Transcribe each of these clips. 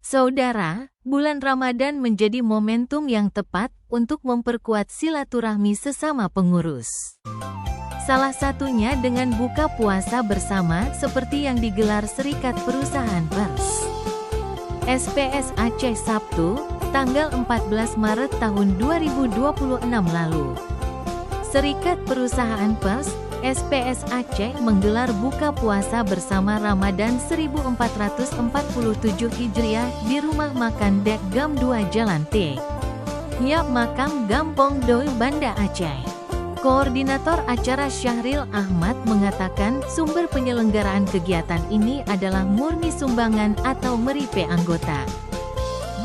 Saudara, bulan Ramadan menjadi momentum yang tepat untuk memperkuat silaturahmi sesama pengurus. Salah satunya dengan buka puasa bersama seperti yang digelar Serikat Perusahaan Pers. SPS Aceh Sabtu, tanggal 14 Maret tahun 2026 lalu. Serikat Perusahaan Pers, SPS Aceh menggelar buka puasa bersama Ramadan 1447 Hijriah di Rumah Makan Dek Gam 2 Jalan T. Yap Makam Gampong Doi Banda Aceh. Koordinator acara Syahril Ahmad mengatakan sumber penyelenggaraan kegiatan ini adalah murni sumbangan atau meripe anggota.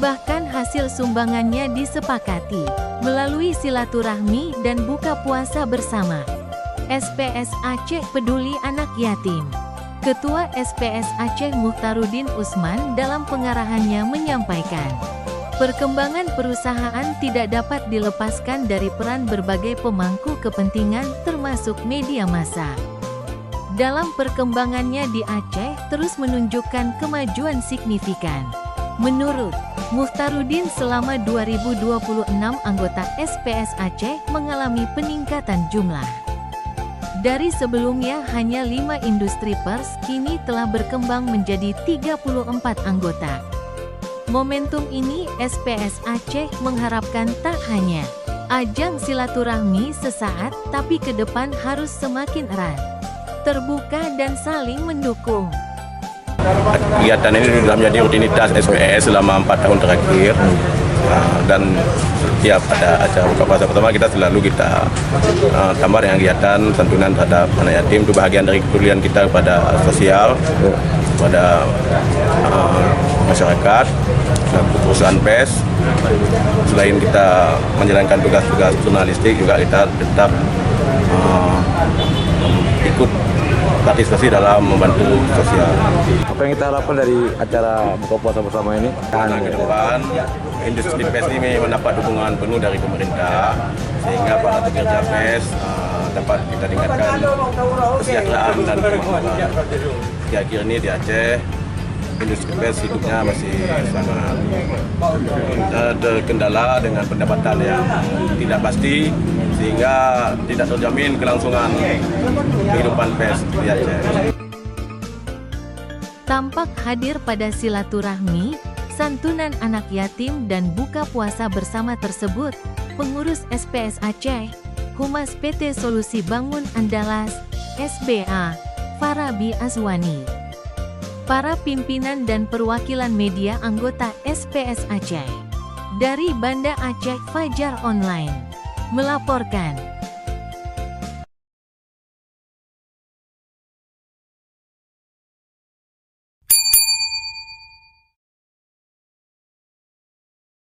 Bahkan hasil sumbangannya disepakati melalui silaturahmi dan buka puasa bersama. SPS Aceh Peduli Anak Yatim. Ketua SPS Aceh Muhtarudin Usman dalam pengarahannya menyampaikan, perkembangan perusahaan tidak dapat dilepaskan dari peran berbagai pemangku kepentingan termasuk media massa. Dalam perkembangannya di Aceh terus menunjukkan kemajuan signifikan. Menurut Muhtarudin, selama 2026 anggota SPS Aceh mengalami peningkatan jumlah. Dari sebelumnya hanya 5 industri pers, kini telah berkembang menjadi 34 anggota. Momentum ini SPS Aceh mengharapkan tak hanya ajang silaturahmi sesaat, tapi ke depan harus semakin erat, terbuka dan saling mendukung. Kegiatan ini sudah menjadi rutinitas SPS selama 4 tahun terakhir. Dan setiap ada acara buka puasa pertama kita selalu tambah dengan kegiatan santunan terhadap anak yatim. Itu bagian dari kepedulian kita kepada sosial, kepada masyarakat, perusahaan pers. Selain kita menjalankan tugas-tugas jurnalistik, juga kita tetap ikut partisipasi dalam membantu sosial. Apa yang kita harapkan dari acara buka puasa bersama ini? Nah, ke depan industri pers ini mendapat dukungan penuh dari pemerintah, sehingga para pekerja pers dapat kita tingkatkan kesejahteraan dan kemakmuran. Akhir ini di Aceh, industri pers hidupnya masih sangat terkendala dengan pendapatan yang tidak pasti, sehingga tidak terjamin kelangsungan kehidupan pers di Aceh. Tampak hadir pada silaturahmi, santunan anak yatim dan buka puasa bersama tersebut, pengurus SPS Aceh, Humas PT Solusi Bangun Andalas, SBA, Farabi Azwani. Para pimpinan dan perwakilan media anggota SPS Aceh. Dari Banda Aceh Fajar Online melaporkan.